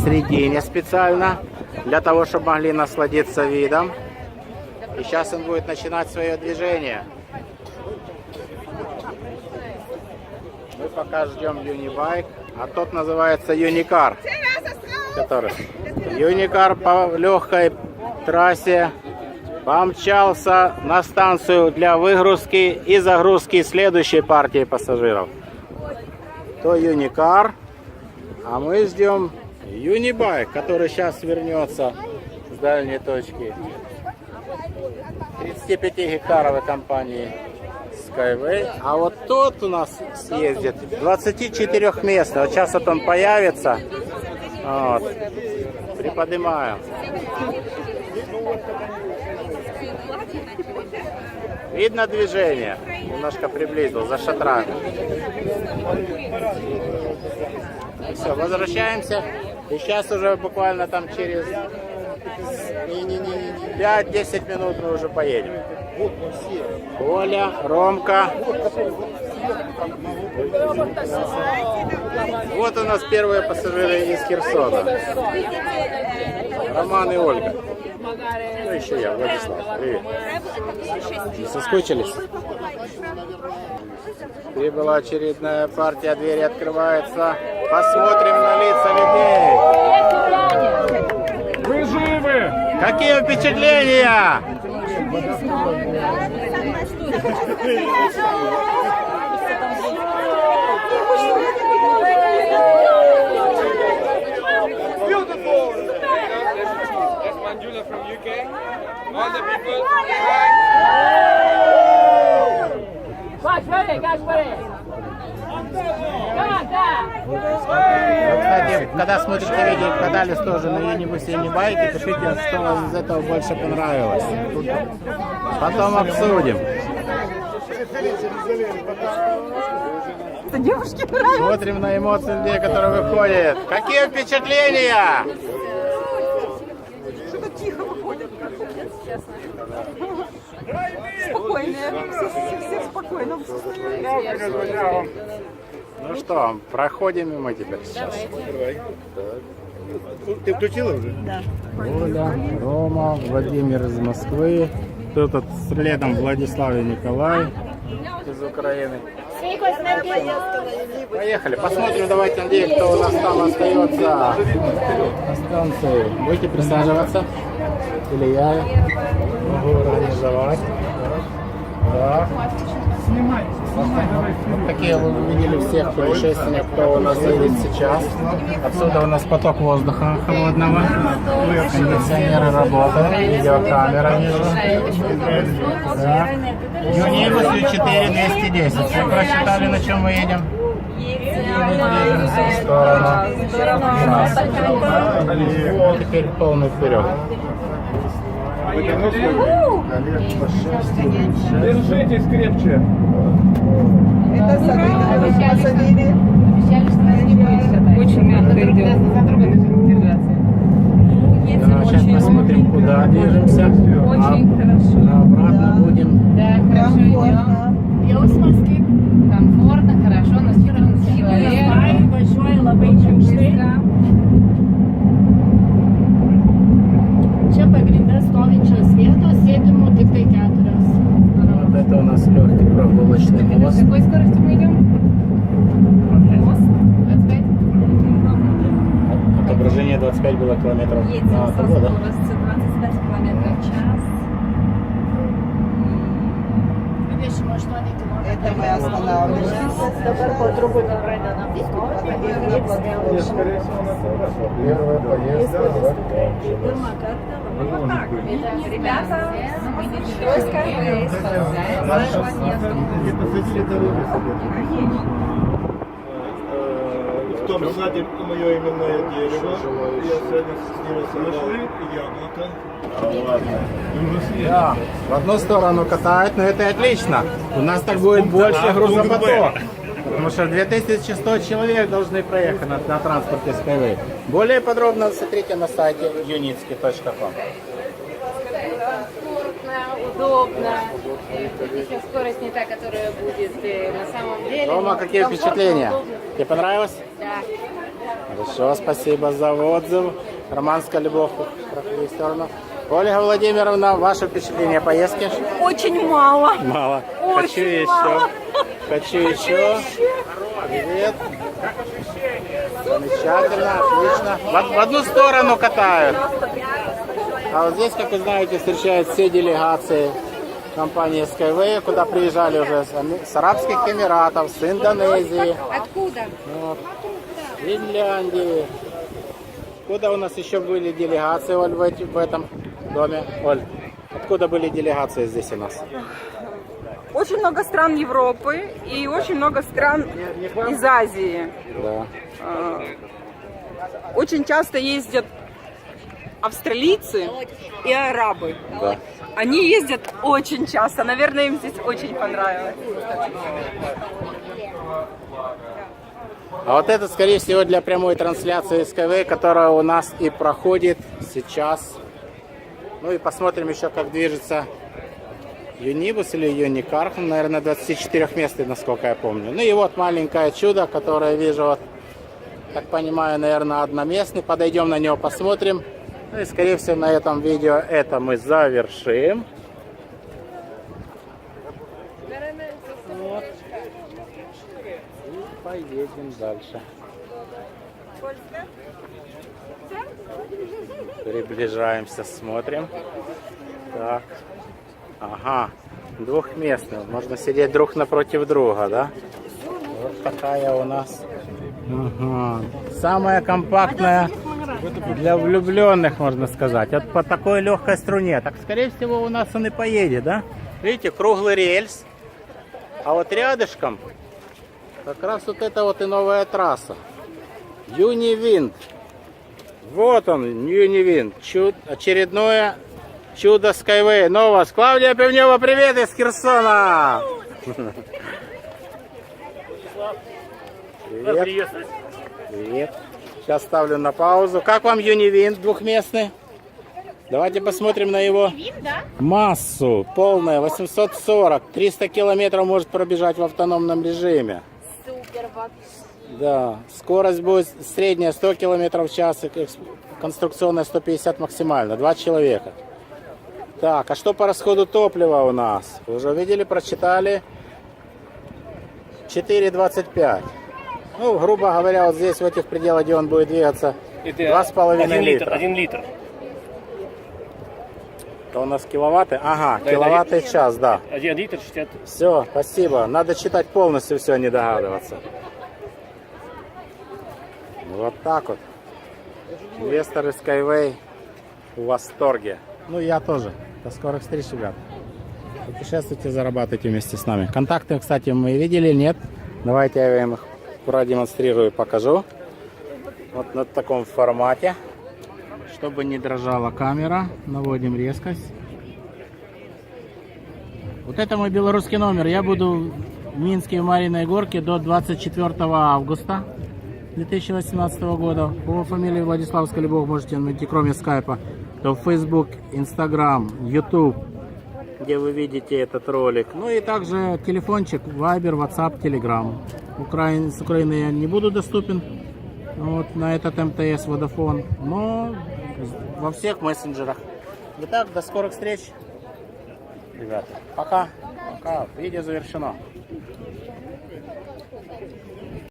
посередине специально, для того, чтобы могли насладиться видом. И сейчас он будет начинать свое движение. Мы пока ждем Юнибайк, а тот называется Юникар. Юникар по легкой трассе помчался на станцию для выгрузки и загрузки следующей партии пассажиров. То Юникар, а мы ждем Юнибайк, который сейчас вернется с дальней точки. 35-гектаровой компании Skyway. А вот тот у нас съездит 24-местный. Вот сейчас вот он появится. Вот. Приподнимаем. Видно движение. Немножко приблизил за шатрами. Все, возвращаемся. И сейчас уже буквально там через 5-10 минут мы уже поедем. Коля, Ромка. Вот у нас первые пассажиры из Херсона. Роман и Ольга. Ну еще я, Владислав. Привет. Не соскучились? Прибыла очередная партия, двери открываются. Посмотрим на лица людей. Вы живы? Какие впечатления? Кстати, когда смотрите видео, катались тоже на Юнибусе и Юнибайке, пишите, что вам из этого больше понравилось. Потом обсудим. Девушки нравятся. Смотрим на эмоции людей, которые выходят. Какие впечатления? Что-то тихо выходят. Спокойные. Все в спокойном состоянии. Ну что, проходим и мы теперь сейчас. Ты включила уже? Да. Оля, Рома, Владимир из Москвы. Тут вот следом Владислав и Николай из Украины. Поехали, посмотрим, давайте, Андрей, кто у нас там остается на станции. Будете присаживаться? Или я могу организовать? Да. Вот такие вы видели всех путешественников, кто у нас едет сейчас. Отсюда у нас поток воздуха холодного. Кондиционеры работают, видеокамера вижу. Да. Юнибус U4 210. Все прочитали, на чем мы едем? Движемся в сторону. Раз. Теперь полный вперед. Держитесь крепче. Это посадили. Очень мягко идет. Сейчас посмотрим, куда движемся. Очень хорошо. Обратно будем. Да, хорошо идем. Комфортно, хорошо, настроен человек. Большой лапейчик. Čia pagrinde stovinčio vietos sėdimų tik tai 4. Вот это у нас легкий прогулочный мост. С какой скоростью мы идем? Мост? 25? Отображение 25 было километров Едем на со погода. скоростью 25 км в час. Dvidešim 8 km. Это мы останавливаемся. Dabar po truputį pradedam stoti ir vyks Скорее всего, на первая поездка заканчивается. pirmą kartą. Вот так. Ребята, мы не Skyway. Нашу поездку. В том саде мое именное дерево. Я сегодня с ними сорвал яблоко. Да, в одну сторону катают, но это и отлично. У нас так будет больше грузопоток. Потому что 2100 человек должны проехать на транспорте Skyway. Более подробно смотрите на сайте unitsky.com. удобно. Еще скорость не та, которая будет на самом деле. Рома, но какие комфортно, впечатления? удобно. Тебе понравилось? Да. Хорошо, спасибо за отзыв. Романская любовь проходит в сторону. Ольга Владимировна, ваше впечатление поездки? Очень мало. Мало. Очень Хочу еще. мало. Хочу еще. Привет. Замечательно, отлично. В одну сторону катают. А вот здесь, как вы знаете, встречают все делегации компании Skyway, куда приезжали уже с Арабских Эмиратов, с Индонезии, Откуда? вот, Финляндии. Куда у нас еще были делегации, Оль, в этом доме? Оль, откуда были делегации здесь у нас? Очень много стран Европы и очень много стран из Азии. Да. Очень часто ездят австралийцы и арабы. Да. Они ездят очень часто. Наверное, им здесь очень понравилось. А вот это, скорее всего, для прямой трансляции Skyway, которая у нас и проходит сейчас. Ну и посмотрим еще, как движется Юнибус или Юникар. Наверное, 24 местный, насколько я помню. Ну и вот маленькое чудо, которое вижу, вот, так понимаю, наверное, одноместный. Подойдем на него, посмотрим. Ну и, скорее всего, на этом видео это мы завершим. Вот. И поедем дальше. Приближаемся, смотрим. Так. Ага. Двухместный. Можно сидеть друг напротив друга, да? Вот такая у нас. Ага. Самая компактная для влюбленных, можно сказать. Вот по такой легкой струне. Так, скорее всего, у нас он и поедет, да? Видите, круглый рельс. А вот рядышком как раз вот это вот и новая трасса. Юнивинд. Вот он, Юнивинд. Очередное чудо Skyway. Новос. Клавдия Пивнева, привет из Херсона. Привет. Привет. Сейчас ставлю на паузу. Как вам Юнивинд двухместный? Давайте посмотрим на его массу. Полная 840. 300 километров может пробежать в автономном режиме. Супер вообще. Да. Скорость будет средняя 100 километров в час. И конструкционная 150 максимально. 2 человека. Так, а что по расходу топлива у нас? Вы уже видели, прочитали. 4,25. Ну, грубо говоря, вот здесь, в этих пределах, где он будет двигаться, 2,5 литра. 1 литр. Это у нас киловатты? Ага, Да, киловатты в час, да. 1 литр 60. Все, спасибо. Надо читать полностью все, не догадываться. Вот так вот. Инвесторы Skyway в восторге. Ну, я тоже. До скорых встреч, ребят. Путешествуйте, зарабатывайте вместе с нами. Контакты, кстати, мы видели, нет? Давайте я вам их продемонстрирую, покажу. Вот на таком формате. Чтобы не дрожала камера, наводим резкость. Вот это мой белорусский номер. Я буду в Минске в Мариной Горке до 24 августа 2018 года. По фамилии Владиславская Любовь можете найти, кроме скайпа, то в Facebook, Instagram, YouTube, где вы видите этот ролик. Ну и также телефончик, Viber, WhatsApp, Telegram. С Украины я не буду доступен вот, на этот МТС, Vodafone, но во всех мессенджерах. Итак, до скорых встреч, ребята. Пока. Пока. Видео завершено.